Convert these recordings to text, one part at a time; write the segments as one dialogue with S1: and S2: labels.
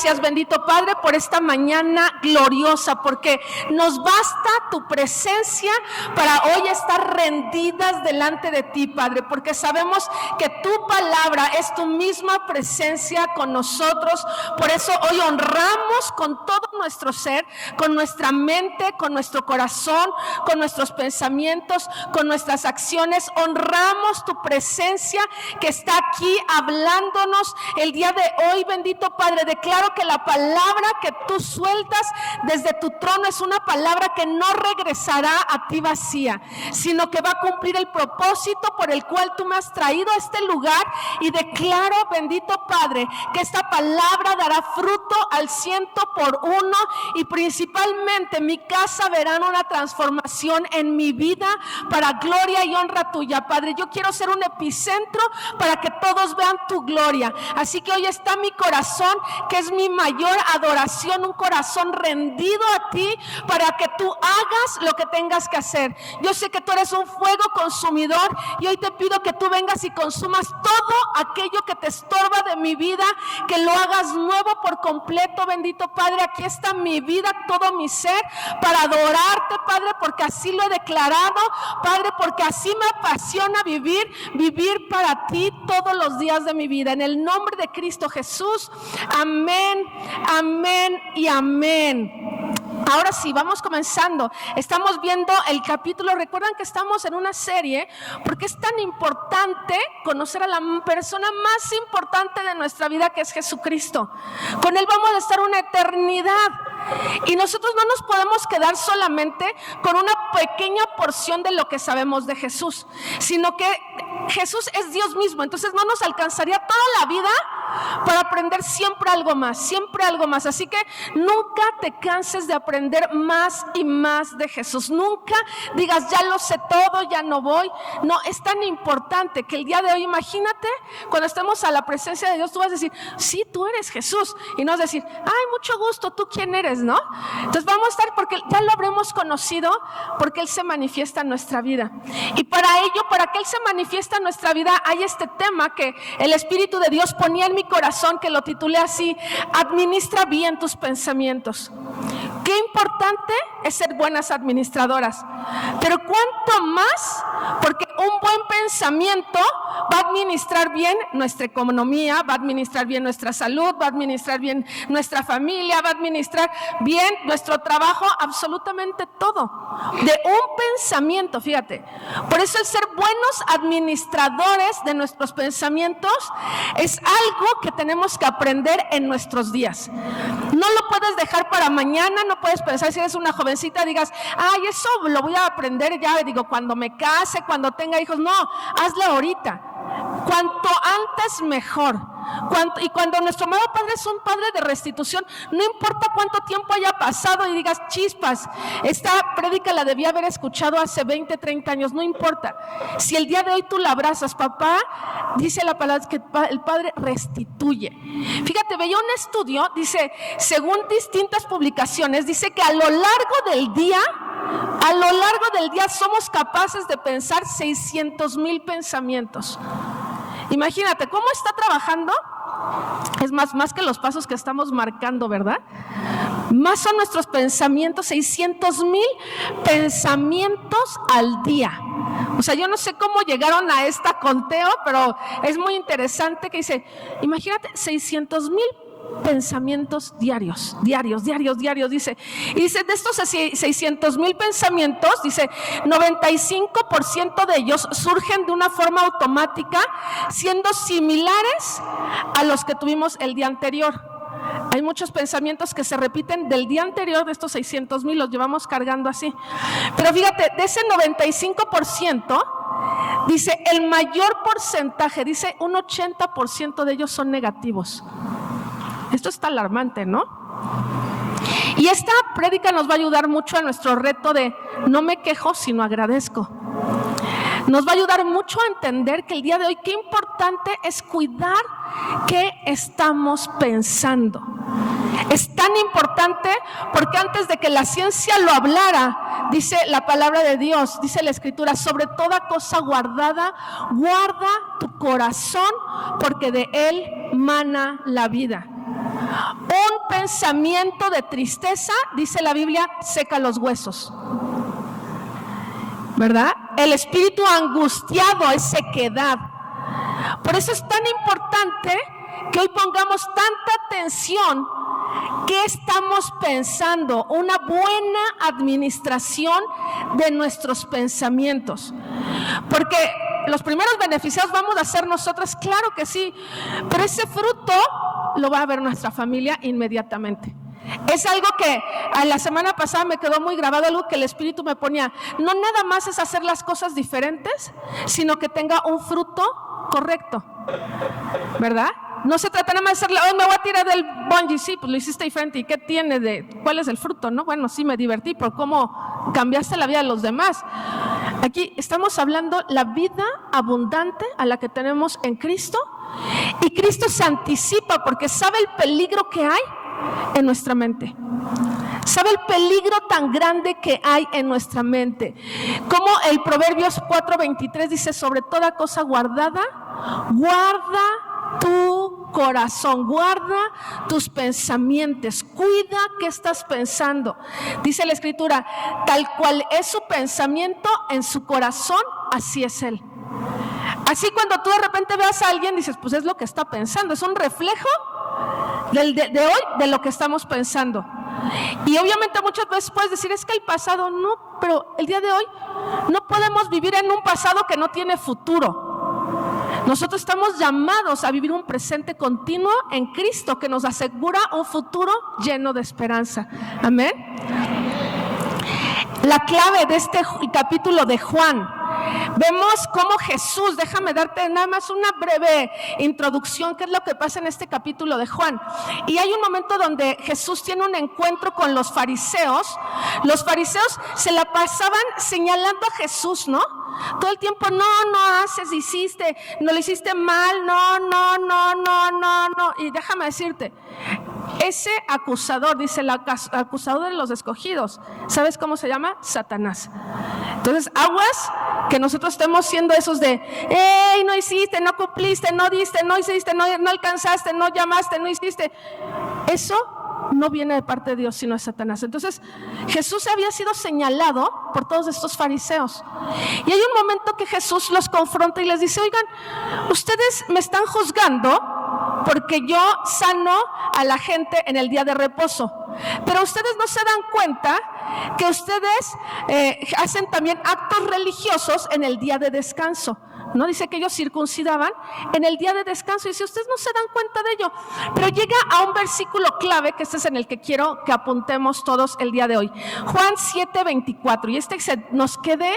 S1: gracias, bendito Padre, por esta mañana gloriosa, porque nos basta tu presencia para hoy estar rendidas delante de ti, Padre, porque sabemos que tu palabra es tu misma presencia con nosotros. Por eso hoy honramos con todo nuestro ser, con nuestra mente, con nuestro corazón, con nuestros pensamientos, con nuestras acciones. Honramos tu presencia que está aquí hablándonos el día de hoy, bendito Padre. Declaro que la palabra que tú sueltas desde tu trono es una palabra que no regresará a ti vacía, sino que va a cumplir el propósito por el cual tú me has traído a este lugar. Y declaro, bendito Padre, que esta palabra dará fruto al 100%, y principalmente mi casa verán una transformación en mi vida para gloria y honra tuya, Padre. Yo quiero ser un epicentro para que todos vean tu gloria. Así que hoy está mi corazón, que es mi mayor adoración, un corazón rendido a ti para que tú hagas lo que tengas que hacer. Yo sé que tú eres un fuego consumidor, y hoy te pido que tú vengas y consumas todo aquello que te estorba de mi vida, que lo hagas nuevo por completo, bendito Padre. Aquí está mi vida, todo mi ser, para adorarte, Padre, porque así lo he declarado, Padre, porque así me apasiona vivir para ti todos los días de mi vida. En el nombre de Cristo Jesús, amén, amén y amén. Ahora sí, vamos comenzando. Estamos viendo el capítulo. Recuerdan que estamos en una serie porque es tan importante conocer a la persona más importante de nuestra vida, que es Jesucristo. Con Él vamos a estar una eternidad. Y nosotros no nos podemos quedar solamente con una pequeña porción de lo que sabemos de Jesús, sino que Jesús es Dios mismo. Entonces no nos alcanzaría toda la vida para aprender siempre algo más, siempre algo más. Así que nunca te canses de aprender más y más de Jesús. Nunca digas, ya lo sé todo, ya no voy. No, es tan importante que el día de hoy, imagínate, cuando estemos a la presencia de Dios, tú vas a decir, sí, tú eres Jesús. Y no vas a decir, ay, mucho gusto, ¿tú quién eres? ¿No? Entonces vamos a estar, porque ya lo habremos conocido, porque Él se manifiesta en nuestra vida. Y para ello, para que Él se manifiesta en nuestra vida, hay este tema que el Espíritu de Dios ponía en mi corazón, que lo titulé así: administra bien tus pensamientos. Qué importante es ser buenas administradoras, pero cuánto más, porque un buen pensamiento va a administrar bien nuestra economía, va a administrar bien nuestra salud, va a administrar bien nuestra familia, va a administrar bien nuestro trabajo, absolutamente todo. De un pensamiento, fíjate. Por eso el ser buenos administradores de nuestros pensamientos es algo que tenemos que aprender en nuestros días. No lo puedes dejar para mañana. No puedes pensar, si eres una jovencita, digas, ay, eso lo voy a aprender ya, digo, cuando me case, cuando tenga hijos. No, hazlo ahorita. Cuanto antes mejor. Y cuando nuestro amado Padre es un Padre de restitución, no importa cuánto tiempo haya pasado y digas, chispas, esta prédica la debía haber escuchado hace 20, 30 años, no importa. Si el día de hoy tú la abrazas, papá, dice la palabra que el Padre restituye. Fíjate, veía un estudio, dice, según distintas publicaciones, dice que a lo largo del día somos capaces de pensar 600,000 pensamientos. Imagínate cómo está trabajando. Es más que los pasos que estamos marcando, ¿verdad? Más son nuestros pensamientos, 600,000 pensamientos al día. O sea, yo no sé cómo llegaron a este conteo, pero es muy interesante que dice, imagínate, 600,000 pensamientos diarios, dice. Y dice, de estos 600,000 pensamientos, dice, 95% de ellos surgen de una forma automática, siendo similares a los que tuvimos el día anterior. Hay muchos pensamientos que se repiten del día anterior. De estos 600,000 los llevamos cargando así. Pero fíjate, de ese 95%, dice, el mayor porcentaje, dice, un 80% de ellos son negativos. Esto está alarmante, ¿no? Y esta prédica nos va a ayudar mucho a nuestro reto de no me quejo, sino agradezco. Nos va a ayudar mucho a entender que el día de hoy, qué importante es cuidar qué estamos pensando. Es tan importante porque antes de que la ciencia lo hablara, dice la palabra de Dios, dice la Escritura, sobre toda cosa guardada, guarda tu corazón, porque de él mana la vida. Un pensamiento de tristeza, dice la Biblia, seca los huesos, ¿verdad? El espíritu angustiado es sequedad. Por eso es tan importante que hoy pongamos tanta atención. ¿Qué estamos pensando? Una buena administración de nuestros pensamientos. Porque los primeros beneficiados vamos a ser nosotros, claro que sí, pero ese fruto lo va a ver nuestra familia inmediatamente. Es algo que la semana pasada me quedó muy grabado, algo que el Espíritu me ponía. No nada más es hacer las cosas diferentes, sino que tenga un fruto correcto, ¿verdad? No se trata nada más de hacerle, hoy me voy a tirar del bungee, sí, pues lo hiciste diferente. ¿Y qué tiene cuál es el fruto? No, bueno, sí me divertí por cómo cambiaste la vida de los demás. Aquí estamos hablando la vida abundante a la que tenemos en Cristo, y Cristo se anticipa porque sabe el peligro que hay en nuestra mente. Sabe el peligro tan grande que hay en nuestra mente. Como el Proverbios 4:23 dice, sobre toda cosa guardada, guarda tu corazón, guarda tus pensamientos, cuida qué estás pensando. Dice la Escritura, tal cual es su pensamiento en su corazón, así es él. Así cuando tú de repente veas a alguien, dices, pues es lo que está pensando, es un reflejo de hoy, de lo que estamos pensando. Y obviamente muchas veces puedes decir, es que el pasado no, pero el día de hoy no podemos vivir en un pasado que no tiene futuro. Nosotros estamos llamados a vivir un presente continuo en Cristo que nos asegura un futuro lleno de esperanza. Amén. La clave de este capítulo de Juan, vemos cómo Jesús, déjame darte nada más una breve introducción, qué es lo que pasa en este capítulo de Juan. Y hay un momento donde Jesús tiene un encuentro con los fariseos. Los fariseos se la pasaban señalando a Jesús, ¿no? Todo el tiempo, no haces, hiciste, no lo hiciste mal, no. Y déjame decirte, ese acusador, dice el acusador de los escogidos, ¿sabes cómo se llama? Satanás. Entonces, aguas que nosotros estemos siendo esos de, hey, no hiciste, no cumpliste, no diste, no hiciste, no alcanzaste, no llamaste, no hiciste. Eso no viene de parte de Dios, sino de Satanás. Entonces, Jesús había sido señalado por todos estos fariseos. Y hay un momento que Jesús los confronta y les dice, oigan, ustedes me están juzgando porque yo sano a la gente en el día de reposo. Pero ustedes no se dan cuenta que ustedes hacen también actos religiosos en el día de descanso. No dice que ellos circuncidaban en el día de descanso. Y si ustedes no se dan cuenta de ello. Pero llega a un versículo clave, que este es en el que quiero que apuntemos todos el día de hoy. Juan 7:24. Y este nos quede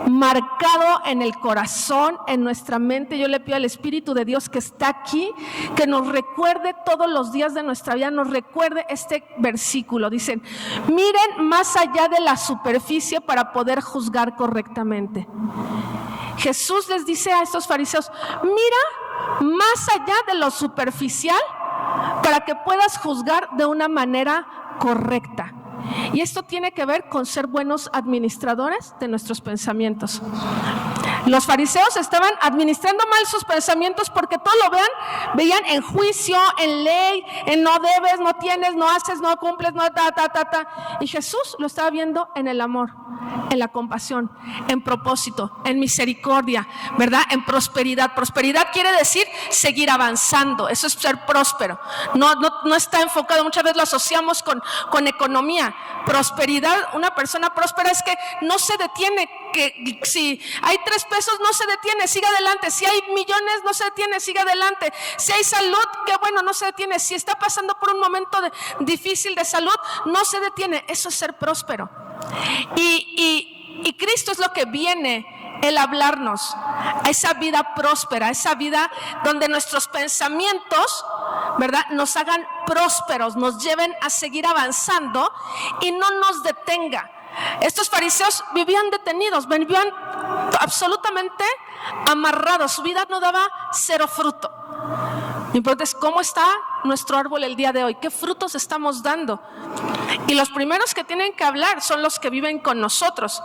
S1: marcado en el corazón, en nuestra mente. Yo le pido al Espíritu de Dios que está aquí, que nos recuerde todos los días de nuestra vida, nos recuerde este versículo. Dicen, miren más allá de la superficie para poder juzgar correctamente. Jesús les dice a estos fariseos, mira más allá de lo superficial para que puedas juzgar de una manera correcta. Y esto tiene que ver con ser buenos administradores de nuestros pensamientos. Los fariseos estaban administrando mal sus pensamientos porque todo lo veían en juicio, en ley, en no debes, no tienes, no haces, no cumples, no Y Jesús lo estaba viendo en el amor, en la compasión, en propósito, en misericordia, ¿verdad? En prosperidad. Prosperidad quiere decir seguir avanzando, eso es ser próspero. No está enfocado, muchas veces lo asociamos con economía. Prosperidad, una persona próspera es que no se detiene, que si hay 3 pesos no se detiene, sigue adelante. Si hay millones no se detiene, sigue adelante. Si hay salud, qué bueno, no se detiene. Si está pasando por un momento difícil de salud, no se detiene. Eso es ser próspero. Y Cristo es lo que viene el hablarnos a esa vida próspera, esa vida donde nuestros pensamientos, ¿verdad?, nos hagan prósperos, nos lleven a seguir avanzando y no nos detenga. Estos fariseos vivían detenidos, vivían absolutamente amarrados, su vida no daba 0 fruto. Lo importante es cómo está nuestro árbol el día de hoy, qué frutos estamos dando. Y los primeros que tienen que hablar son los que viven con nosotros.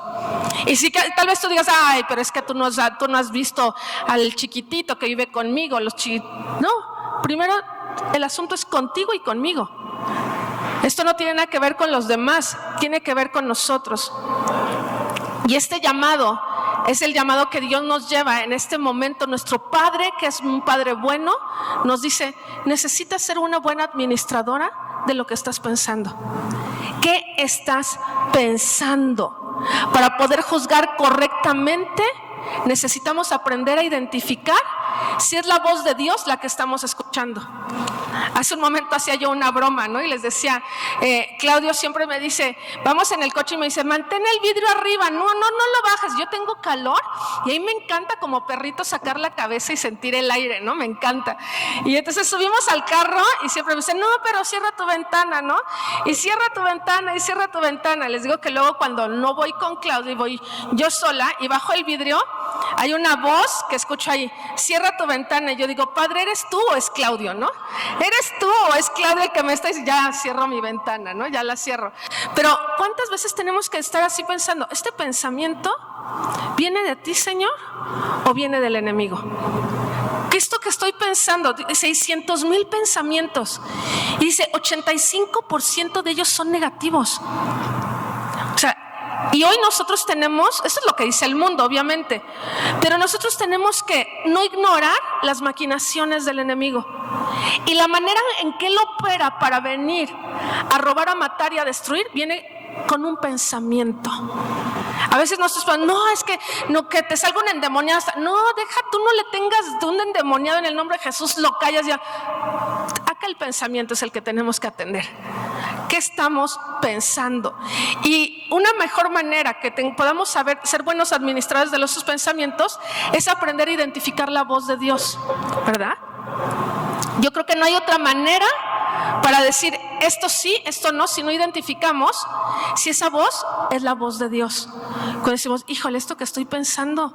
S1: Y si tal vez tú digas, ay, pero es que tú no has visto al chiquitito que vive conmigo. No, primero el asunto es contigo y conmigo. Esto no tiene nada que ver con los demás, tiene que ver con nosotros. Y este llamado es el llamado que Dios nos lleva en este momento. Nuestro Padre, que es un Padre bueno, nos dice: necesitas ser una buena administradora de lo que estás pensando. ¿Qué estás pensando? Para poder juzgar correctamente, necesitamos aprender a identificar si es la voz de Dios la que estamos escuchando. Hace un momento hacía yo una broma, ¿no? Y les decía, Claudio siempre me dice, vamos en el coche y me dice, mantén el vidrio arriba, no lo bajes, yo tengo calor y ahí me encanta como perrito sacar la cabeza y sentir el aire, ¿no? Me encanta. Y entonces subimos al carro y siempre me dice, no, pero cierra tu ventana, ¿no? Y cierra tu ventana y cierra tu ventana. Les digo que luego cuando no voy con Claudio y voy yo sola y bajo el vidrio, hay una voz que escucho ahí, cierra tu ventana. Y yo digo, Padre, ¿eres tú o es Claudio, no? ¿Eres tú o es Claudio el que me está diciendo? Ya cierro mi ventana, ¿no? Ya la cierro. Pero ¿cuántas veces tenemos que estar así pensando? ¿Este pensamiento viene de ti, Señor, o viene del enemigo? ¿Qué es esto que estoy pensando? 600,000 pensamientos. Y dice, 85% de ellos son negativos. O sea, y hoy nosotros tenemos, eso es lo que dice el mundo, obviamente, pero nosotros tenemos que no ignorar las maquinaciones del enemigo. Y la manera en que él opera para venir a robar, a matar y a destruir, viene con un pensamiento. A veces nosotros pensamos, no, es que no, que te salga un endemoniado. No, deja, tú no le tengas de un endemoniado en el nombre de Jesús, lo callas ya. Acá el pensamiento es el que tenemos que atender. ¿Qué estamos pensando? Y una mejor manera que podamos saber ser buenos administradores de nuestros pensamientos es aprender a identificar la voz de Dios, ¿verdad? Yo creo que no hay otra manera para decir esto sí, esto no, si no identificamos si esa voz es la voz de Dios. Cuando decimos, híjole, esto que estoy pensando,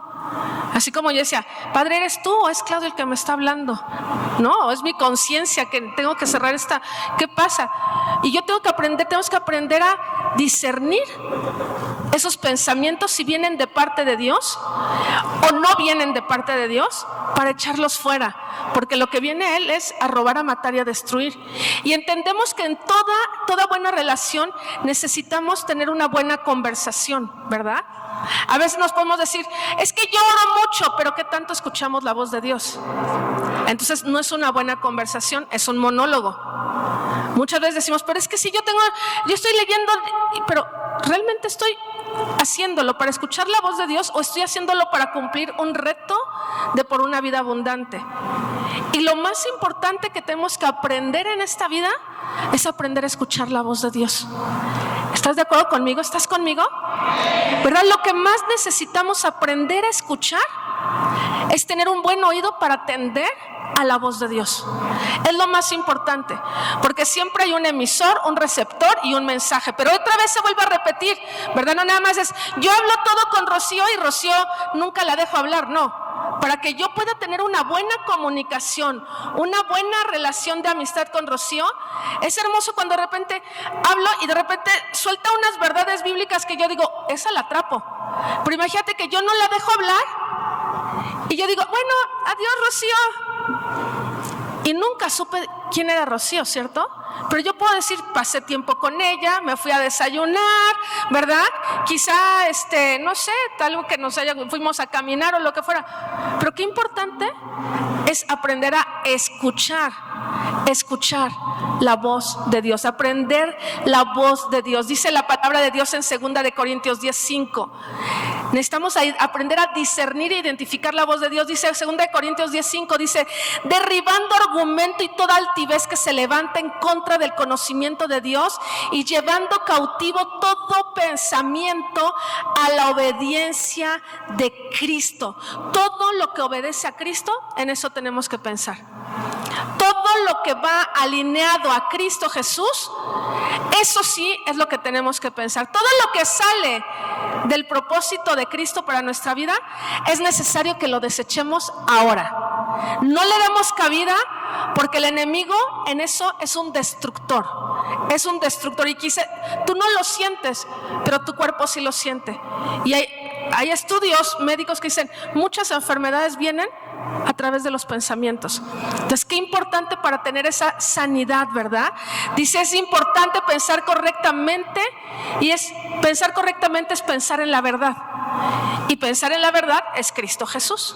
S1: así como yo decía, Padre, ¿eres tú o es Claudio el que me está hablando? No, es mi conciencia que tengo que cerrar esta. ¿Qué pasa? Y yo tenemos que aprender a discernir esos pensamientos, si vienen de parte de Dios o no vienen de parte de Dios, para echarlos fuera. Porque lo que viene Él es a robar, a matar y a destruir. Y entendemos que en toda buena relación necesitamos tener una buena conversación, ¿verdad? A veces nos podemos decir, es que yo oro mucho, pero ¿qué tanto escuchamos la voz de Dios? Entonces no es una buena conversación, es un monólogo. Muchas veces decimos, pero es que si yo estoy leyendo, pero ¿realmente estoy haciéndolo para escuchar la voz de Dios o estoy haciéndolo para cumplir un reto de por una vida abundante? Y lo más importante que tenemos que aprender en esta vida es aprender a escuchar la voz de Dios. ¿Estás de acuerdo conmigo? ¿Estás conmigo? ¿Verdad? Lo que más necesitamos aprender a escuchar es tener un buen oído para atender a la voz de Dios. Es lo más importante, porque siempre hay un emisor, un receptor y un mensaje, pero otra vez se vuelve a repetir, ¿verdad? No nada más es, yo hablo todo con Rocío y Rocío nunca la dejo hablar, no. Para que yo pueda tener una buena comunicación, una buena relación de amistad con Rocío, es hermoso cuando de repente hablo y de repente suelta unas verdades bíblicas que yo digo, esa la atrapo. Pero imagínate que yo no la dejo hablar y yo digo, bueno, adiós Rocío. Y nunca supe quién era Rocío, ¿cierto? Pero yo puedo decir, pasé tiempo con ella, me fui a desayunar, ¿verdad? Quizá, no sé, algo que fuimos a caminar o lo que fuera. Pero qué importante es aprender a escuchar la voz de Dios, aprender la voz de Dios. Dice la palabra de Dios en 2 Corintios 10:5. Necesitamos aprender a discernir e identificar la voz de Dios. Dice 2 Corintios 10:5, dice, derribando argumento y toda altivez que se levanta en contra del conocimiento de Dios y llevando cautivo todo pensamiento a la obediencia de Cristo. Todo lo que obedece a Cristo, en eso tenemos que pensar. Todo lo que va alineado a Cristo Jesús, eso sí es lo que tenemos que pensar. Todo lo que sale del propósito de Cristo para nuestra vida, es necesario que lo desechemos ahora. No le demos cabida, porque el enemigo en eso es un destructor. Y quizá tú no lo sientes, pero tu cuerpo sí lo siente. Y hay estudios médicos que dicen muchas enfermedades vienen a través de los pensamientos. Entonces, qué importante para tener esa sanidad, ¿verdad? Dice, es importante pensar correctamente, y pensar correctamente es pensar en la verdad. Y pensar en la verdad es Cristo Jesús.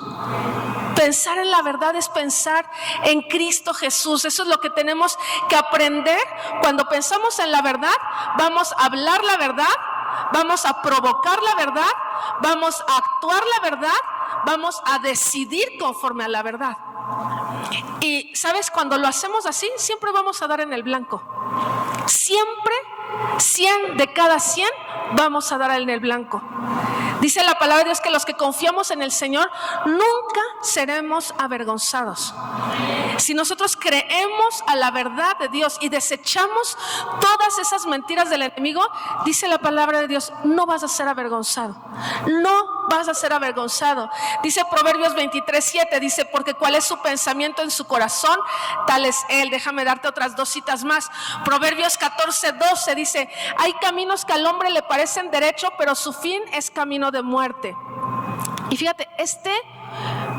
S1: Pensar en la verdad es pensar en Cristo Jesús. Eso es lo que tenemos que aprender. Cuando pensamos en la verdad, vamos a hablar la verdad, vamos a provocar la verdad, vamos a actuar la verdad, vamos a decidir conforme a la verdad. Y sabes, cuando lo hacemos así, siempre vamos a dar en el blanco. Siempre, 100 de cada 100 vamos a dar en el blanco. Dice la palabra de Dios que los que confiamos en el Señor nunca seremos avergonzados. Si nosotros creemos a la verdad de Dios y desechamos todas esas mentiras del enemigo, dice la palabra de Dios, no vas a ser avergonzado. No vas a ser avergonzado. Dice Proverbios 23:7, dice, porque cuál es su pensamiento en su corazón, tal es él. Déjame darte otras 2 citas más. Proverbios 14:12 dice, hay caminos que al hombre le parecen derecho, pero su fin es camino de muerte. Y fíjate,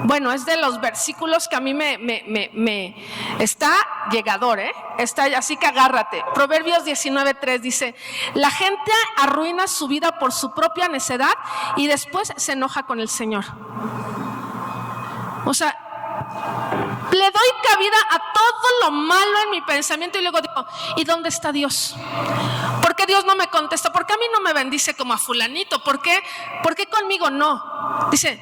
S1: bueno, es de los versículos que a mí me está llegador, está, así que agárrate. Proverbios 19:3 dice, la gente arruina su vida por su propia necedad y después se enoja con el Señor. O sea, le doy cabida a todo lo malo en mi pensamiento y luego digo, ¿y dónde está Dios? ¿Por qué Dios no me contesta? ¿Por qué a mí no me bendice como a fulanito? ¿Por qué conmigo no? Dice,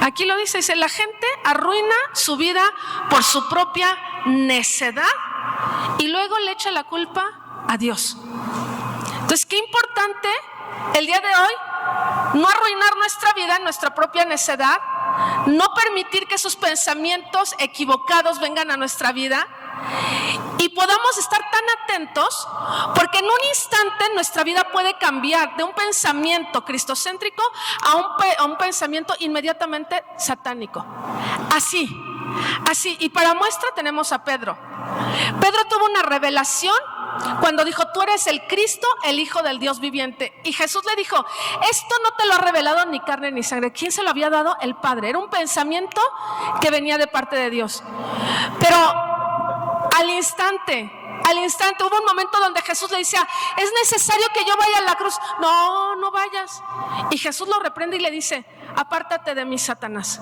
S1: aquí lo dice, la gente arruina su vida por su propia necedad y luego le echa la culpa a Dios. Entonces, qué importante el día de hoy no arruinar nuestra vida en nuestra propia necedad, no permitir que esos pensamientos equivocados vengan a nuestra vida y podamos estar tan atentos, porque en un instante nuestra vida puede cambiar de un pensamiento cristocéntrico a un pensamiento inmediatamente satánico. Así, y para muestra tenemos a Pedro. Pedro tuvo una revelación cuando dijo, tú eres el Cristo, el Hijo del Dios viviente. Y Jesús le dijo, esto no te lo ha revelado ni carne ni sangre. ¿Quién se lo había dado? El Padre. Era un pensamiento que venía de parte de Dios. Pero al instante hubo un momento donde Jesús le decía, es necesario que yo vaya a la cruz. No vayas. Y Jesús lo reprende y le dice, apártate de mí, Satanás.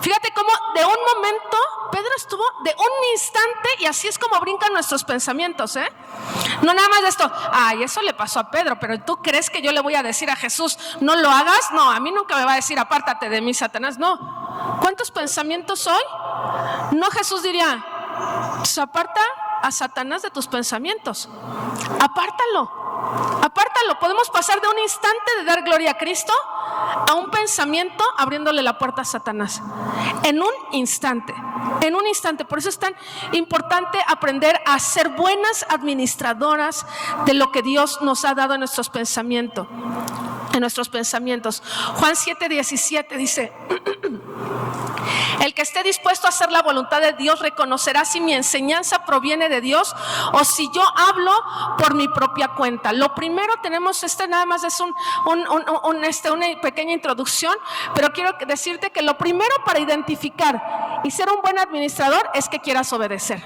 S1: Fíjate cómo de un momento Pedro estuvo de un instante, y así es como brincan nuestros pensamientos, No nada más de esto, eso le pasó a Pedro, pero ¿tú crees que yo le voy a decir a Jesús, no lo hagas? No, a mí nunca me va a decir, apártate de mí, Satanás. No. ¿Cuántos pensamientos hoy? No, Jesús diría, pues aparta a Satanás de tus pensamientos. Apártalo. Podemos pasar de un instante de dar gloria a Cristo a un pensamiento abriéndole la puerta a Satanás. En un instante. Por eso es tan importante aprender a ser buenas administradoras de lo que Dios nos ha dado en nuestros pensamientos. Juan 7:17 dice, el que esté dispuesto a hacer la voluntad de Dios reconocerá si mi enseñanza proviene de Dios o si yo hablo por mi propia cuenta. Lo primero tenemos, nada más es una pequeña introducción, pero quiero decirte que lo primero para identificar y ser un buen administrador es que quieras obedecer.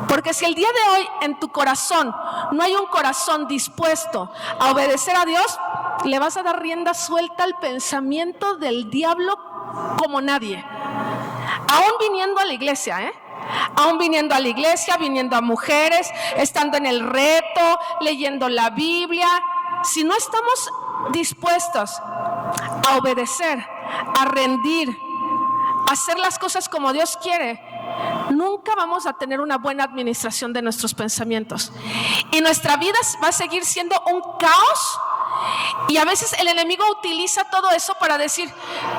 S1: Porque si el día de hoy en tu corazón no hay un corazón dispuesto a obedecer a Dios, le vas a dar rienda suelta al pensamiento del diablo como nadie. Aún viniendo a la iglesia, viniendo a mujeres, estando en el reto, leyendo la Biblia. Si no estamos dispuestos a obedecer, a rendir, a hacer las cosas como Dios quiere, nunca vamos a tener una buena administración de nuestros pensamientos. Y nuestra vida va a seguir siendo un caos. Y a veces el enemigo utiliza todo eso para decir,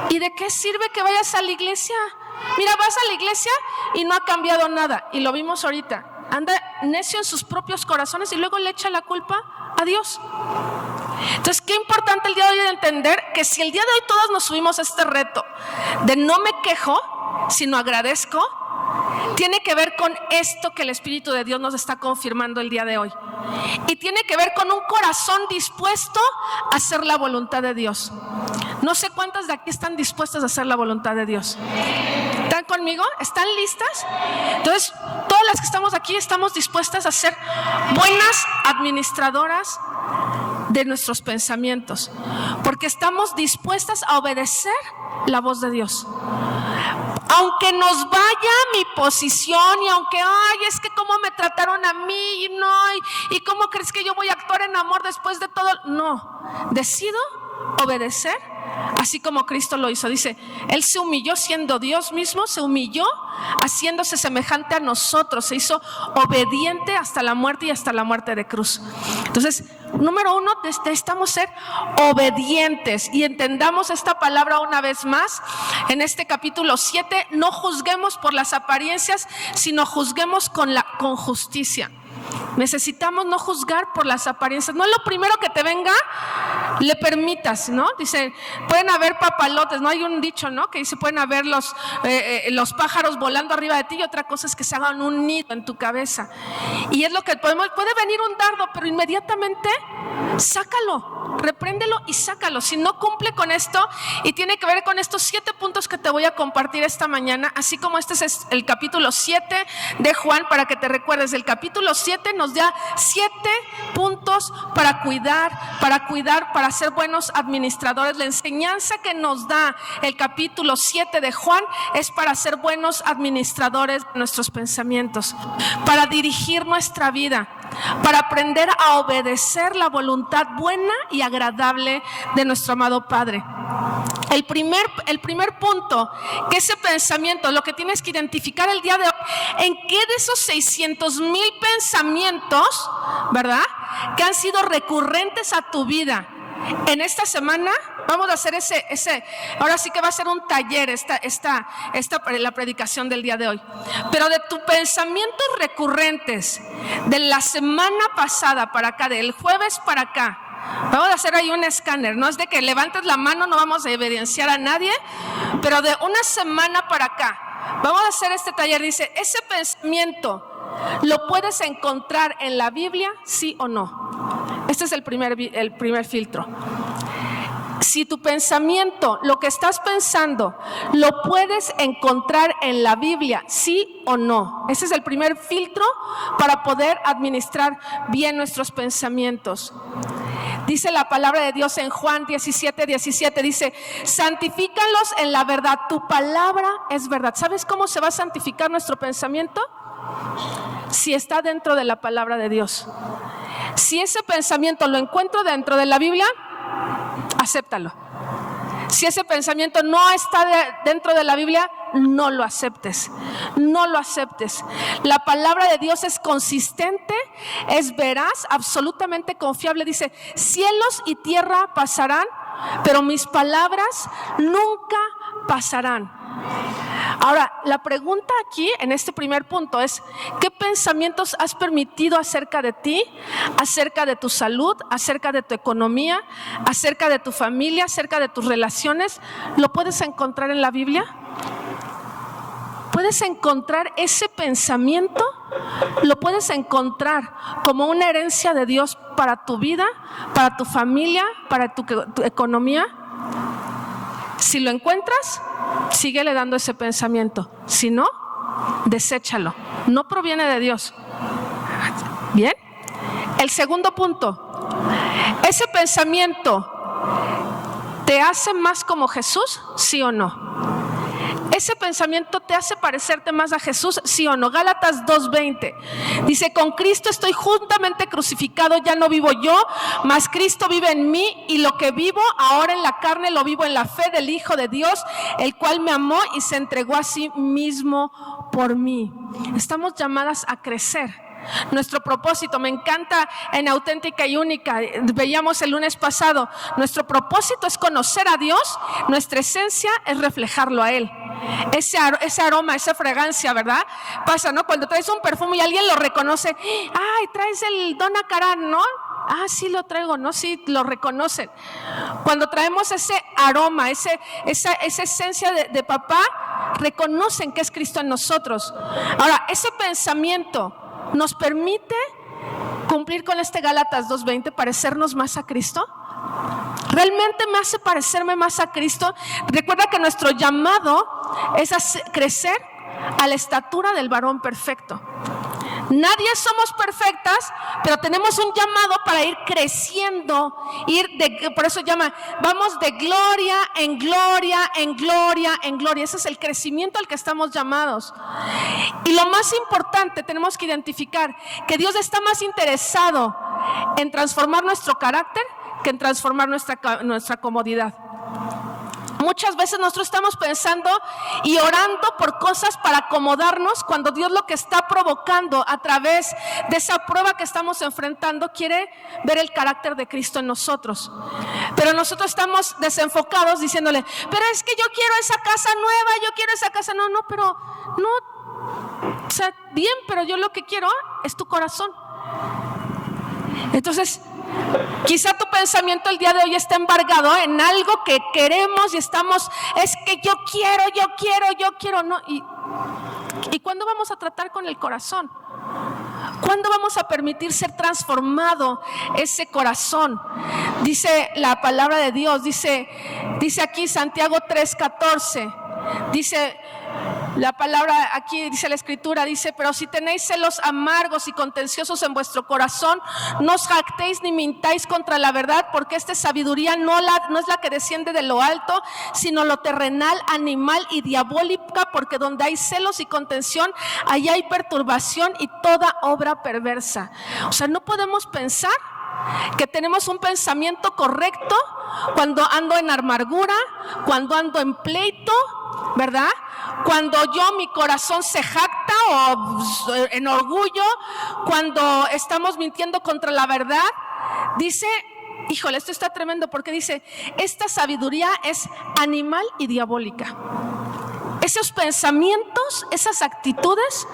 S1: ¿y de qué sirve que vayas a la iglesia? Mira, vas a la iglesia y no ha cambiado nada. Y lo vimos ahorita. Anda necio en sus propios corazones y luego le echa la culpa a Dios. Entonces, qué importante el día de hoy entender que si el día de hoy todos nos subimos a este reto de no me quejo, sino agradezco, tiene que ver con esto que el Espíritu de Dios nos está confirmando el día de hoy. Y tiene que ver con un corazón dispuesto a hacer la voluntad de Dios. No sé cuántas de aquí están dispuestas a hacer la voluntad de Dios. ¿Están conmigo? ¿Están listas? Entonces, todas las que estamos aquí estamos dispuestas a ser buenas administradoras de nuestros pensamientos, porque estamos dispuestas a obedecer la voz de Dios. Aunque nos vaya mi posición y aunque, es que cómo me trataron a mí y cómo crees que yo voy a actuar en amor después de todo. No, decido obedecer así como Cristo lo hizo. Dice, Él se humilló siendo Dios mismo, se humilló haciéndose semejante a nosotros, se hizo obediente hasta la muerte y hasta la muerte de cruz. Entonces, número uno, necesitamos ser obedientes y entendamos esta palabra una vez más en este capítulo 7, no juzguemos por las apariencias, sino juzguemos con justicia. Necesitamos no juzgar por las apariencias. No es lo primero que te venga, le permitas, ¿no? Dice, pueden haber papalotes, ¿no? Hay un dicho, ¿no? Que dice, pueden haber los pájaros volando arriba de ti y otra cosa es que se hagan un nido en tu cabeza. Y es lo que puede venir un dardo, pero inmediatamente sácalo, repréndelo y sácalo. Si no cumple con esto, y tiene que ver con estos 7 puntos que te voy a compartir esta mañana, así como este es el capítulo 7 de Juan, para que te recuerdes, el capítulo 7 nos da 7 puntos para cuidar, para ser buenos administradores. La enseñanza que nos da el capítulo 7 de Juan es para ser buenos administradores de nuestros pensamientos, para dirigir nuestra vida, para aprender a obedecer la voluntad buena y agradable de nuestro amado Padre. El primer punto, que ese pensamiento, lo que tienes que identificar el día de hoy, en qué de esos 600,000 pensamientos, ¿verdad?, que han sido recurrentes a tu vida en esta semana. Vamos a hacer ahora sí que va a ser un taller la predicación del día de hoy. Pero de tus pensamientos recurrentes de la semana pasada para acá, del jueves para acá, vamos a hacer ahí un escáner. No es de que levantes la mano, no vamos a evidenciar a nadie, pero de una semana para acá vamos a hacer este taller. Dice, ese pensamiento ¿lo puedes encontrar en la Biblia, sí o no? Este es el primer filtro. Si tu pensamiento, lo que estás pensando, lo puedes encontrar en la Biblia, sí o no. Ese es el primer filtro para poder administrar bien nuestros pensamientos. Dice la palabra de Dios en Juan 17:17, dice, santifícalos en la verdad, tu palabra es verdad. ¿Sabes cómo se va a santificar nuestro pensamiento? Si está dentro de la palabra de Dios. Si ese pensamiento lo encuentro dentro de la Biblia, acéptalo. Si ese pensamiento no está dentro de la Biblia, no lo aceptes. No lo aceptes. La palabra de Dios es consistente, es veraz, absolutamente confiable. Dice, cielos y tierra pasarán, pero mis palabras nunca pasarán. Ahora, la pregunta aquí en este primer punto es, ¿qué pensamientos has permitido acerca de ti, acerca de tu salud, acerca de tu economía, acerca de tu familia, acerca de tus relaciones? ¿Lo puedes encontrar en la Biblia? ¿Puedes encontrar ese pensamiento? ¿Lo puedes encontrar como una herencia de Dios para tu vida, para tu familia, para tu economía? Si lo encuentras, síguele dando ese pensamiento. Si no, deséchalo. No proviene de Dios. Bien. El segundo punto. ¿Ese pensamiento te hace más como Jesús? ¿Sí o no? ¿Ese pensamiento te hace parecerte más a Jesús? ¿Sí o no? Gálatas 2:20 dice, con Cristo estoy juntamente crucificado, ya no vivo yo, mas Cristo vive en mí, y lo que vivo ahora en la carne lo vivo en la fe del Hijo de Dios, el cual me amó y se entregó a sí mismo por mí. Estamos llamadas a crecer. Nuestro propósito, me encanta en Auténtica y Única, veíamos el lunes pasado, nuestro propósito es conocer a Dios, nuestra esencia es reflejarlo a Él. Ese aroma, esa fragancia, ¿verdad? Pasa, ¿no? Cuando traes un perfume y alguien lo reconoce, ay, traes el Donna Karan, ¿no? Ah, sí lo traigo, ¿no? Sí, lo reconocen. Cuando traemos ese aroma, esa esencia de papá, reconocen que es Cristo en nosotros. Ahora, ese pensamiento nos permite cumplir con este Gálatas 2:20, parecernos más a Cristo. ¿Realmente me hace parecerme más a Cristo? Recuerda que nuestro llamado es crecer a la estatura del varón perfecto. Nadie somos perfectas, pero tenemos un llamado para ir creciendo, por eso vamos de gloria en gloria, en gloria, en gloria. Ese es el crecimiento al que estamos llamados. Y lo más importante, tenemos que identificar que Dios está más interesado en transformar nuestro carácter que en transformar nuestra comodidad. Muchas veces nosotros estamos pensando y orando por cosas para acomodarnos, cuando Dios lo que está provocando a través de esa prueba que estamos enfrentando quiere ver el carácter de Cristo en nosotros. Pero nosotros estamos desenfocados diciéndole, pero es que yo quiero esa casa nueva, yo quiero esa casa, o sea, bien, pero yo lo que quiero es tu corazón. Entonces, quizá tu pensamiento el día de hoy está embargado en algo que queremos y es que yo quiero, ¿no? ¿Y cuándo vamos a tratar con el corazón? ¿Cuándo vamos a permitir ser transformado ese corazón? Dice la palabra de Dios, dice aquí Santiago 3:14, dice la palabra, aquí dice la escritura, dice, pero si tenéis celos amargos y contenciosos en vuestro corazón, no os jactéis ni mintáis contra la verdad, porque esta sabiduría no es la que desciende de lo alto, sino lo terrenal, animal y diabólica, porque donde hay celos y contención, ahí hay perturbación y toda obra perversa. O sea, no podemos pensar que tenemos un pensamiento correcto cuando ando en amargura, cuando ando en pleito, ¿verdad? Cuando mi corazón se jacta o en orgullo, cuando estamos mintiendo contra la verdad. Dice, híjole, esto está tremendo, porque dice, esta sabiduría es animal y diabólica. Esos pensamientos, esas actitudes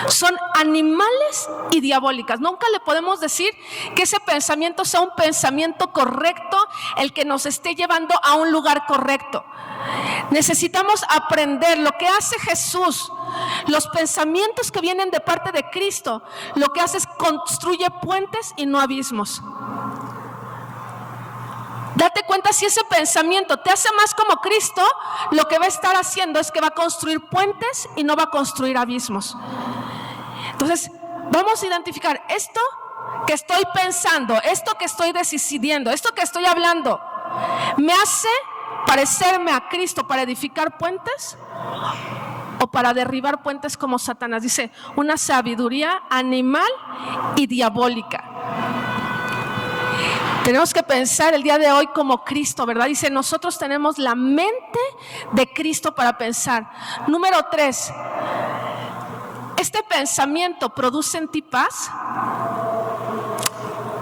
S1: son animales y diabólicas. Nunca le podemos decir que ese pensamiento sea un pensamiento correcto, el que nos esté llevando a un lugar correcto. Necesitamos aprender lo que hace Jesús. Los pensamientos que vienen de parte de Cristo, lo que hace es construye puentes y no abismos. Date cuenta, si ese pensamiento te hace más como Cristo, lo que va a estar haciendo es que va a construir puentes y no va a construir abismos. Entonces, vamos a identificar esto que estoy pensando, esto que estoy decidiendo, esto que estoy hablando, ¿me hace parecerme a Cristo para edificar puentes o para derribar puentes como Satanás? Dice, una sabiduría animal y diabólica. Tenemos que pensar el día de hoy como Cristo, ¿verdad? Dice, nosotros tenemos la mente de Cristo para pensar. Número 3, ¿este pensamiento produce en ti paz?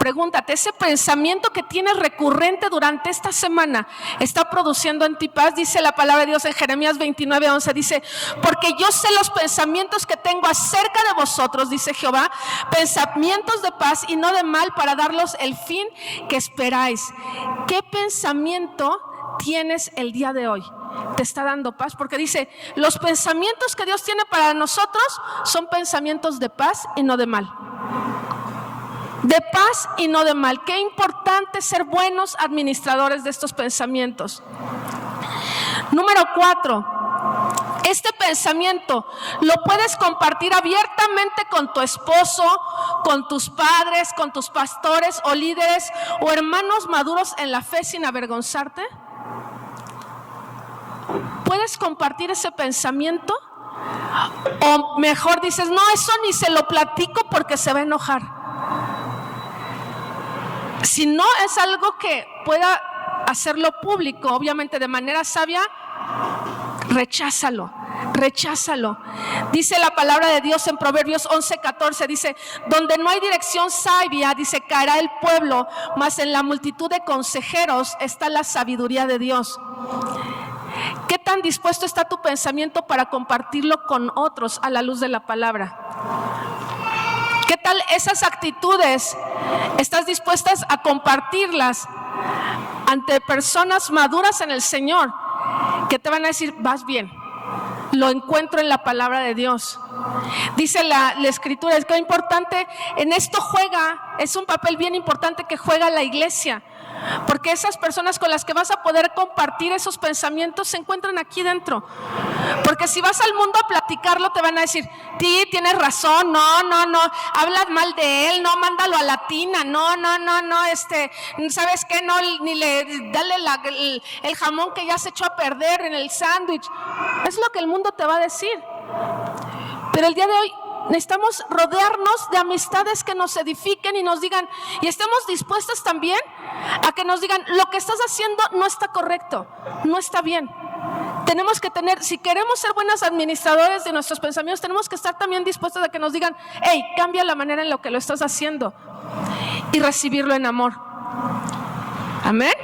S1: Pregúntate, ¿ese pensamiento que tienes recurrente durante esta semana está produciendo en ti paz? Dice la palabra de Dios en Jeremías 29:11, dice, porque yo sé los pensamientos que tengo acerca de vosotros, dice Jehová, pensamientos de paz y no de mal, para darlos el fin que esperáis. ¿Qué pensamiento tienes el día de hoy? ¿Te está dando paz? Porque dice, los pensamientos que Dios tiene para nosotros son pensamientos de paz y no de mal. De paz y no de mal. Qué importante ser buenos administradores de estos pensamientos. Número 4, este pensamiento lo puedes compartir abiertamente con tu esposo, con tus padres, con tus pastores o líderes o hermanos maduros en la fe sin avergonzarte. ¿Puedes compartir ese pensamiento? O mejor dices, no, eso ni se lo platico porque se va a enojar. Si no es algo que pueda hacerlo público, obviamente de manera sabia, recházalo. Dice la palabra de Dios en Proverbios 11:14, dice, donde no hay dirección sabia, dice, caerá el pueblo, mas en la multitud de consejeros está la sabiduría de Dios. ¿Qué tan dispuesto está tu pensamiento para compartirlo con otros a la luz de la palabra? ¿Qué tal esas actitudes? ¿Estás dispuestas a compartirlas ante personas maduras en el Señor que te van a decir, vas bien, lo encuentro en la palabra de Dios. Dice la Escritura, es que importante, en esto es un papel bien importante que juega la iglesia, porque esas personas con las que vas a poder compartir esos pensamientos se encuentran aquí dentro. Porque si vas al mundo a platicarlo, te van a decir, sí, tienes razón, no, hablas mal de él, no, mándalo a la tina, no, ¿sabes qué? No, dale el jamón que ya se echó a perder en el sándwich. Es lo que el mundo te va a decir. Pero el día de hoy necesitamos rodearnos de amistades que nos edifiquen y nos digan, y estemos dispuestas también a que nos digan, lo que estás haciendo no está correcto, no está bien. Tenemos que tener, si queremos ser buenos administradores de nuestros pensamientos, tenemos que estar también dispuestos a que nos digan, hey, cambia la manera en la que lo estás haciendo, y recibirlo en amor. Amén.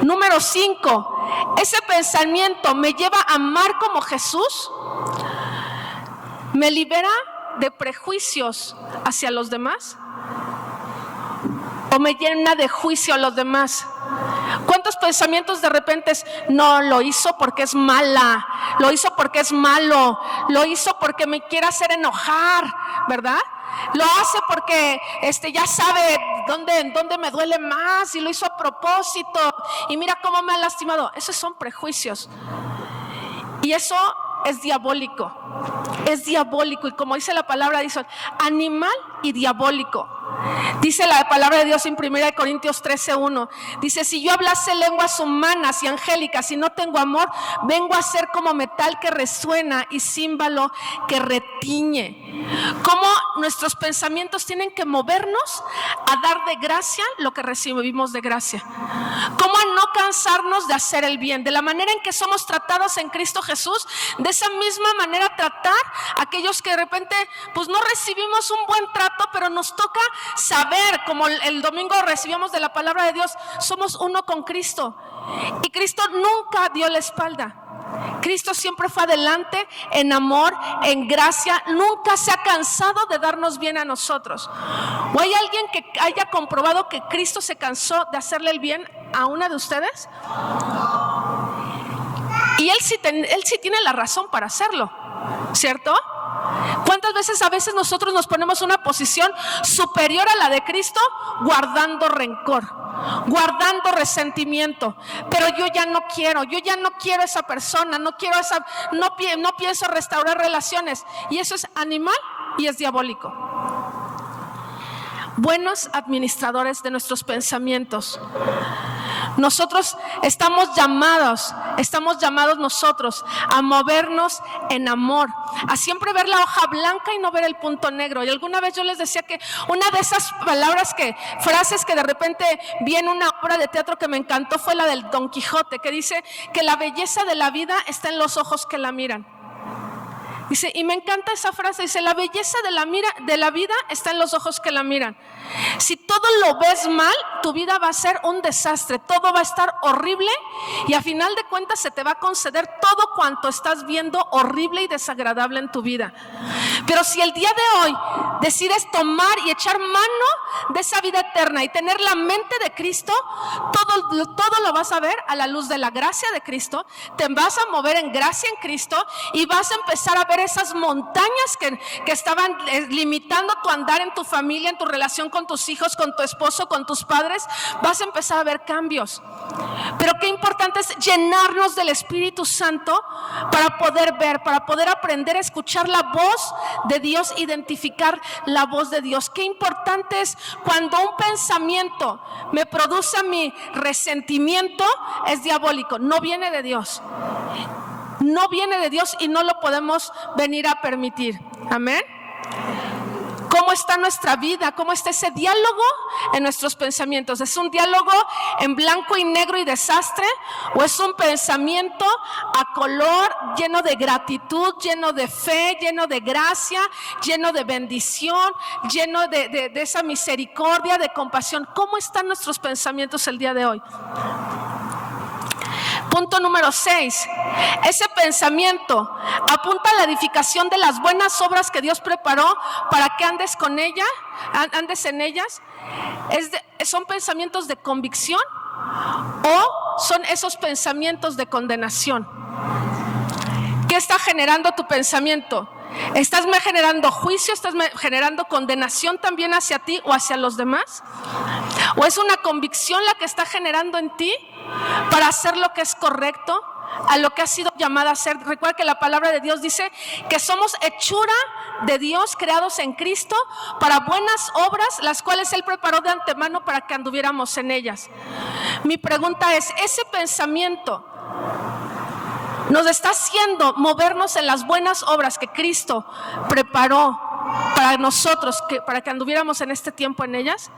S1: Número 5, ese pensamiento me lleva a amar como Jesús. ¿Me libera de prejuicios hacia los demás? ¿O me llena de juicio a los demás? ¿Cuántos pensamientos de repente es, no, lo hizo porque es mala, lo hizo porque es malo, lo hizo porque me quiere hacer enojar, ¿verdad? Lo hace porque ya sabe dónde me duele más y lo hizo a propósito y mira cómo me ha lastimado. Esos son prejuicios. Y eso es diabólico. Es diabólico. Y como dice la palabra, dice animal y diabólico. Dice la palabra de Dios en 1 Corintios 13:1. Dice, si yo hablase lenguas humanas y angélicas y no tengo amor, vengo a ser como metal que resuena y címbalo que retiñe. Cómo nuestros pensamientos tienen que movernos a dar de gracia lo que recibimos de gracia. Cómo a no cansarnos de hacer el bien. De la manera en que somos tratados en Cristo Jesús, de esa misma manera tratar a aquellos que de repente pues no recibimos un buen trato, pero nos toca saber, como el domingo recibimos de la palabra de Dios, somos uno con Cristo. Y Cristo nunca dio la espalda. Cristo siempre fue adelante en amor, en gracia, nunca se ha cansado de darnos bien a nosotros. ¿O hay alguien que haya comprobado que Cristo se cansó de hacerle el bien a una de ustedes? Y él sí tiene la razón para hacerlo, ¿cierto? ¿Cuántas veces a veces nosotros nos ponemos una posición superior a la de Cristo guardando rencor, guardando resentimiento? Pero yo ya no quiero esa persona, no pienso restaurar relaciones. Y eso es animal y es diabólico. Buenos administradores de nuestros pensamientos. Nosotros estamos llamados nosotros a movernos en amor, a siempre ver la hoja blanca y no ver el punto negro. Y alguna vez yo les decía que una de esas frases que de repente vi en una obra de teatro que me encantó fue la del Don Quijote, que dice que la belleza de la vida está en los ojos que la miran. Dice, y me encanta esa frase, dice, la belleza de la vida está en los ojos que la miran. Si todo lo ves mal, tu vida va a ser un desastre, todo va a estar horrible y a final de cuentas se te va a conceder todo cuanto estás viendo horrible y desagradable en tu vida. Pero si el día de hoy decides tomar y echar mano de esa vida eterna y tener la mente de Cristo, todo lo vas a ver a la luz de la gracia de Cristo, te vas a mover en gracia en Cristo y vas a empezar a ver esas montañas que estaban limitando tu andar en tu familia, en tu relación con tus hijos, con tu esposo, con tus padres. Vas a empezar a ver cambios. Pero qué importante es llenarnos del Espíritu Santo para poder ver, para poder aprender a escuchar la voz de Dios, identificar la voz de Dios. Qué importante es cuando un pensamiento me produce a mí resentimiento, es diabólico, no viene de Dios. No viene de Dios y no lo podemos venir a permitir. Amén. ¿Cómo está nuestra vida? ¿Cómo está ese diálogo en nuestros pensamientos? ¿Es un diálogo en blanco y negro y desastre? ¿O es un pensamiento a color, lleno de gratitud, lleno de fe, lleno de gracia, lleno de bendición, lleno de esa misericordia, de compasión? ¿Cómo están nuestros pensamientos el día de hoy? Punto número 6. Ese pensamiento apunta a la edificación de las buenas obras que Dios preparó para que andes en ellas. ¿Son pensamientos de convicción o son esos pensamientos de condenación? generando tu pensamiento? ¿Estás generando juicio? ¿Estás generando condenación también hacia ti o hacia los demás? ¿O es una convicción la que está generando en ti para hacer lo que es correcto, a lo que has sido llamada a hacer? Recuerda que la palabra de Dios dice que somos hechura de Dios, creados en Cristo para buenas obras, las cuales Él preparó de antemano para que anduviéramos en ellas. Mi pregunta es, ¿ese pensamiento nos está haciendo movernos en las buenas obras que Cristo preparó para nosotros, para que anduviéramos en este tiempo en ellas?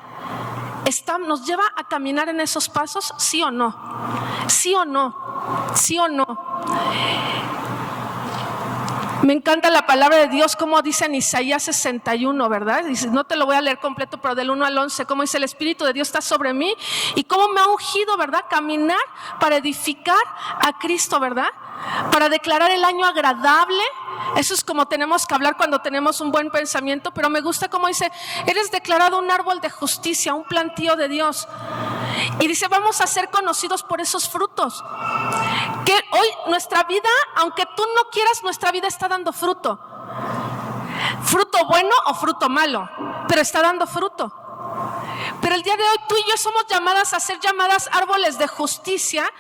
S1: ¿Nos lleva a caminar en esos pasos? ¿Sí o no? ¿Sí o no? ¿Sí o no? Me encanta la palabra de Dios, como dice en Isaías 61, ¿verdad? Dice, no te lo voy a leer completo, pero del 1 al 11, como dice: el Espíritu de Dios está sobre mí y cómo me ha ungido, ¿verdad? Caminar para edificar a Cristo, ¿verdad? Para declarar el año agradable. Eso es como tenemos que hablar cuando tenemos un buen pensamiento. Pero me gusta como dice: eres declarado un árbol de justicia, un plantío de Dios. Y dice: vamos a ser conocidos por esos frutos. Que hoy nuestra vida, aunque tú no quieras, nuestra vida está dando fruto. Fruto bueno o fruto malo, pero está dando fruto. Pero el día de hoy tú y yo somos llamadas a ser llamadas árboles de justicia,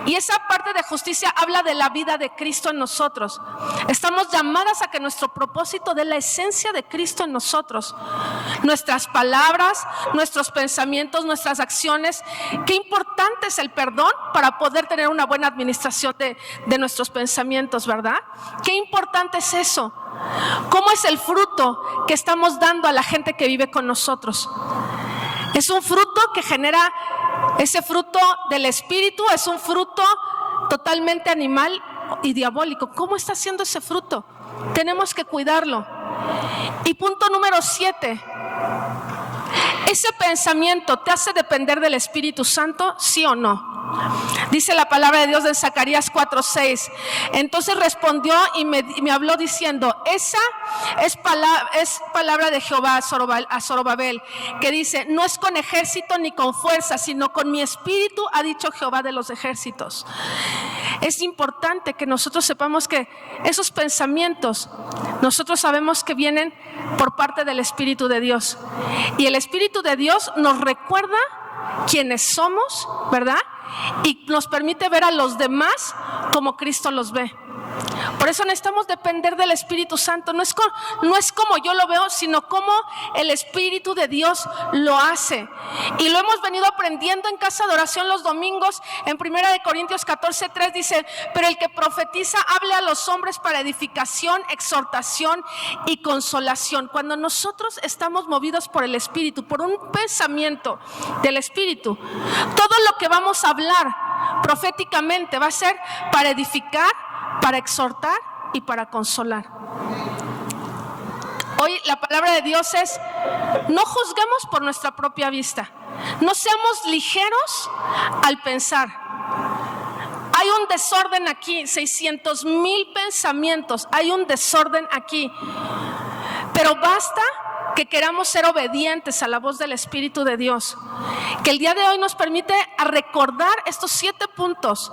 S1: y esa parte de justicia habla de la vida de Cristo en nosotros. Estamos llamadas a que nuestro propósito dé la esencia de Cristo en nosotros. Nuestras palabras, nuestros pensamientos, nuestras acciones. Qué importante es el perdón para poder tener una buena administración de nuestros pensamientos, ¿verdad? Qué importante es eso. ¿Cómo es el fruto que estamos dando a la gente que vive con nosotros? Es un fruto que genera, ese fruto del Espíritu es un fruto totalmente animal y diabólico. ¿Cómo está haciendo ese fruto? Tenemos que cuidarlo. Y punto número 7. ¿Ese pensamiento te hace depender del Espíritu Santo, sí o no? Dice la palabra de Dios en Zacarías 4:6. Entonces respondió y me habló diciendo: esa es palabra de Jehová a Zorobabel, que dice: no es con ejército ni con fuerza, sino con mi espíritu, ha dicho Jehová de los ejércitos. Es importante que nosotros sepamos que esos pensamientos, nosotros sabemos que vienen por parte del Espíritu de Dios. Y el Espíritu de Dios nos recuerda quiénes somos, ¿verdad? Y nos permite ver a los demás como Cristo los ve. Por eso necesitamos depender del Espíritu Santo. No es como yo lo veo, sino como el Espíritu de Dios lo hace. Y lo hemos venido aprendiendo en casa de oración los domingos. En 1 Corintios 14:3 dice: pero el que profetiza hable a los hombres para edificación, exhortación y consolación. Cuando nosotros estamos movidos por el Espíritu, por un pensamiento del Espíritu, todo lo que vamos a hablar proféticamente va a ser para edificar, para exhortar y para consolar. Hoy la palabra de Dios es: no juzguemos por nuestra propia vista, no seamos ligeros al pensar. Hay un desorden aquí, 600,000 pensamientos, hay un desorden aquí. Pero basta que queramos ser obedientes a la voz del Espíritu de Dios, que el día de hoy nos permite a recordar estos 7 puntos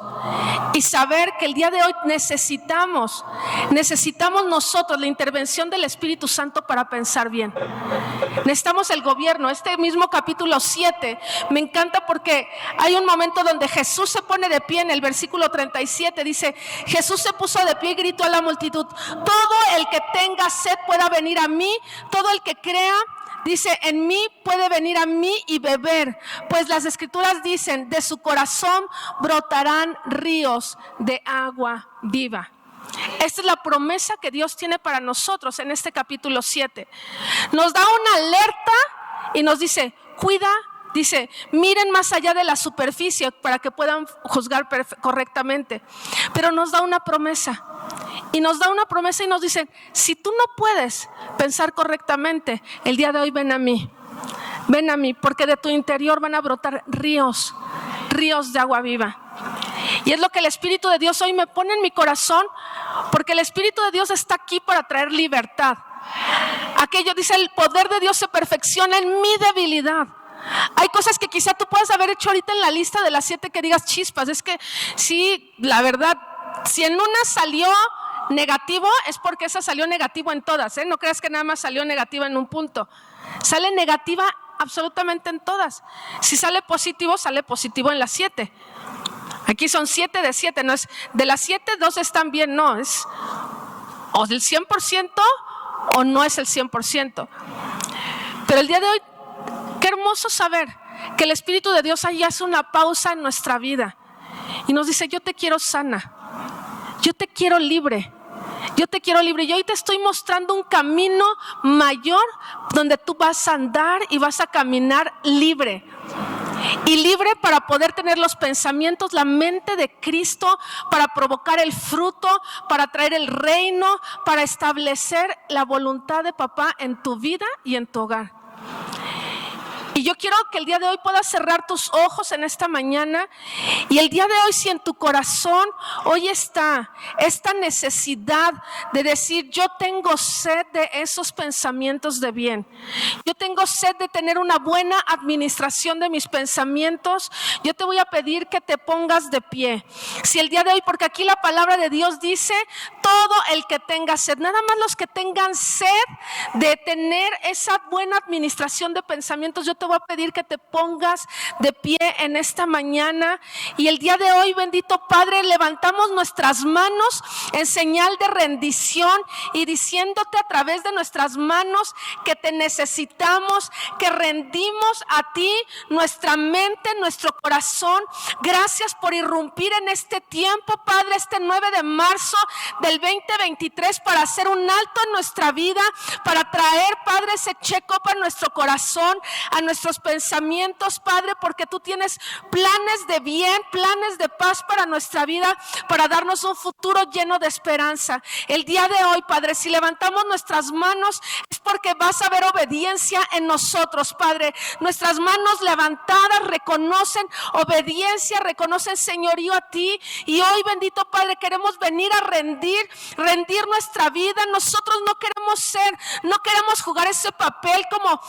S1: y saber que el día de hoy necesitamos nosotros la intervención del Espíritu Santo para pensar bien. Necesitamos el gobierno. Este mismo capítulo 7 me encanta porque hay un momento donde Jesús se pone de pie. En el versículo 37 dice: Jesús se puso de pie y gritó a la multitud: todo el que tenga sed pueda venir a mí, todo el que crea, dice, en mí puede venir a mí y beber, pues las Escrituras dicen: de su corazón brotarán ríos de agua viva. Esta es la promesa que Dios tiene para nosotros en este capítulo 7. Nos da una alerta y nos dice: cuida. Dice: miren más allá de la superficie para que puedan juzgar correctamente. Pero nos da una promesa. Y nos da una promesa y nos dice: si tú no puedes pensar correctamente, el día de hoy ven a mí. Ven a mí, porque de tu interior van a brotar ríos de agua viva. Y es lo que el Espíritu de Dios hoy me pone en mi corazón, porque el Espíritu de Dios está aquí para traer libertad. Aquello dice: el poder de Dios se perfecciona en mi debilidad. Hay cosas que quizá tú puedas haber hecho ahorita en la lista de las 7 que digas: chispas, es que sí, la verdad, si en una salió negativo es porque esa salió negativo en todas, ¿eh? No creas que nada más salió negativa en un punto. Sale negativa absolutamente en todas. Si sale positivo en las 7. Aquí son 7 de 7, no es de las 7, 2 están bien, no, es o del 100% o no es el 100%. Pero el día de hoy, qué hermoso saber que el Espíritu de Dios ahí hace una pausa en nuestra vida y nos dice: yo te quiero sana, yo te quiero libre, yo te quiero libre. Y hoy te estoy mostrando un camino mayor donde tú vas a andar y vas a caminar libre. Y libre para poder tener los pensamientos, la mente de Cristo, para provocar el fruto, para traer el reino, para establecer la voluntad de papá en tu vida y en tu hogar. Y yo quiero que el día de hoy puedas cerrar tus ojos en esta mañana. Y el día de hoy, si en tu corazón hoy está esta necesidad de decir: yo tengo sed de esos pensamientos de bien, yo tengo sed de tener una buena administración de mis pensamientos, yo te voy a pedir que te pongas de pie. Si el día de hoy, porque aquí la palabra de Dios dice: todo el que tenga sed, nada más los que tengan sed de tener esa buena administración de pensamientos, yo te voy a pedir que te pongas de pie en esta mañana. Y el día de hoy, bendito Padre, levantamos nuestras manos en señal de rendición y diciéndote a través de nuestras manos que te necesitamos, que rendimos a ti nuestra mente, nuestro corazón. Gracias por irrumpir en este tiempo, Padre, este 9 de marzo del 2023, para hacer un alto en nuestra vida, para traer, Padre, ese check-up a nuestro corazón, a nuestros pensamientos, Padre, porque tú tienes planes de bien, planes de paz para nuestra vida, para darnos un futuro lleno de esperanza. El día de hoy, Padre, si levantamos nuestras manos es porque vas a ver obediencia en nosotros, Padre. Nuestras manos levantadas reconocen obediencia, reconocen señorío a ti. Y hoy, bendito Padre, queremos venir a rendir nuestra vida. Nosotros no queremos jugar ese papel como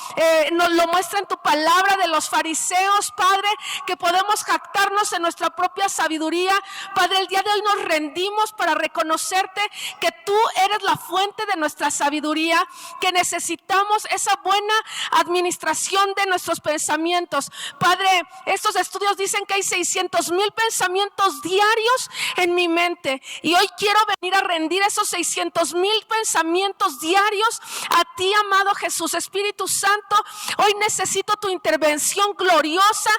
S1: nos lo muestra en tu palabra de los fariseos, Padre, que podemos jactarnos en nuestra propia sabiduría. Padre, el día de hoy nos rendimos para reconocerte que tú eres la fuente de nuestra sabiduría, que necesitamos esa buena administración de nuestros pensamientos. Padre, estos estudios dicen que hay 600,000 pensamientos diarios en mi mente, y hoy quiero venir a rendir esos 600,000 pensamientos diarios a ti, amado Jesús. Espíritu Santo, hoy necesito tu intervención gloriosa,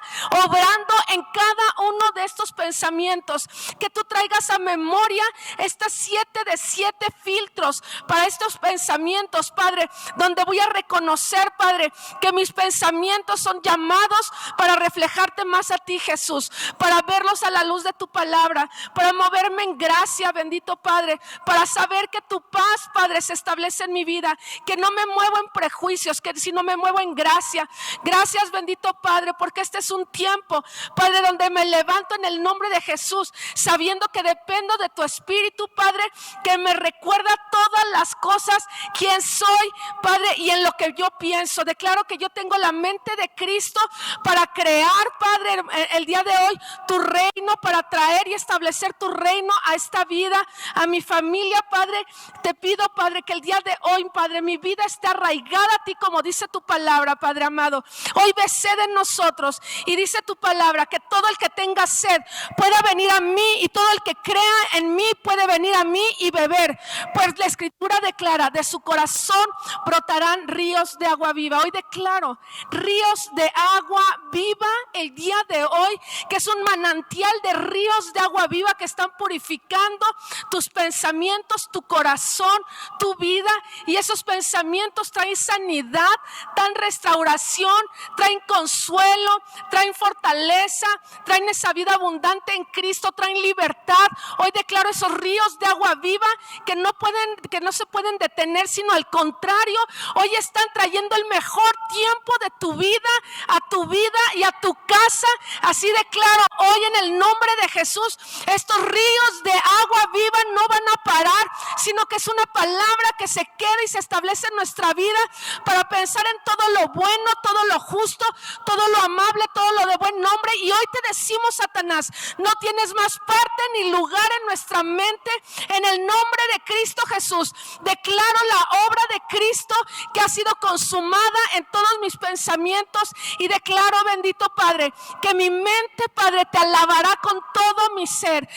S1: obrando en cada uno de estos pensamientos, que tú traigas a memoria estas 7 de 7 filtros para estos pensamientos, Padre, donde voy a reconocer, Padre, que mis pensamientos son llamados para reflejarte más a ti, Jesús, para verlos a la luz de tu palabra, para moverme en gracia, bendito Padre, para saber que tu paz, Padre, se establece en mi vida, que no me muevo en prejuicios, que sino me muevo en gracia. Gracias, bendito Padre, porque este es un tiempo, Padre, donde me levanto en el nombre de Jesús, sabiendo que dependo de tu Espíritu, Padre, que me recuerda todas las cosas, quién soy, Padre, y en lo que yo pienso. Declaro que yo tengo la mente de Cristo para crear, Padre, el día de hoy tu reino, para traer y establecer tu reino a esta vida, a mi familia, Padre. Te pido, Padre, que el día de hoy, Padre, mi vida esté arraigada a ti, como dice tu palabra, Padre amado. Hoy ve sed en nosotros, y dice tu palabra que todo el que tenga sed pueda venir a mí, y todo el que crea en mí puede venir a mí y beber. Pues la Escritura declara: de su corazón brotarán ríos de agua viva. Hoy declaro ríos de agua viva el día de hoy, que es un manantial de ríos de agua viva que están purificando tus pensamientos, tu corazón, tu vida. Y esos pensamientos traen sanidad, traen restauración, traen consuelo, traen fortaleza, traen esa vida abundante en Cristo, traen libertad. Hoy declaro esos ríos de agua viva que no se pueden detener, sino al contrario, hoy están trayendo el mejor tiempo de tu vida a tu vida y a tu casa. Así declaro hoy en el nombre de Jesús, estos ríos de agua viva no van a parar, sino que es una palabra que se queda y se establece en nuestra vida para pensar en todo lo bueno, todo lo justo, todo lo amable, todo lo de buen nombre. Y hoy te decimos, Satanás, no tienes más parte ni lugar en nuestra mente. En el nombre de Cristo Jesús, declaro la obra de Cristo que ha sido consumada en todos mis pensamientos, y declaro, bendito Padre, que mi mente, Padre, te alabará con todo mi ser,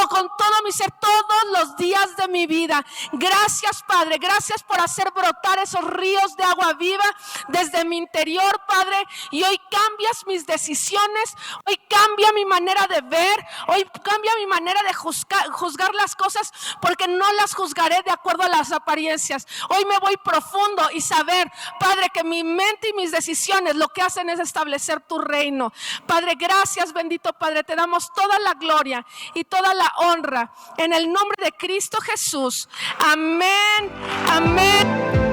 S1: con todo mi ser, todos los días de mi vida. Gracias, Padre, gracias por hacer brotar esos ríos de agua viva desde mi interior, Padre. Y hoy cambias mis decisiones, hoy cambia mi manera de ver, hoy cambia mi manera de juzgar las cosas, porque no las juzgaré de acuerdo a las apariencias. Hoy me voy profundo y saber, Padre, que mi mente y mis decisiones lo que hacen es establecer tu reino. Padre, gracias, bendito Padre, te damos toda la gloria y toda la honra en el nombre de Cristo Jesús. Amén, amén.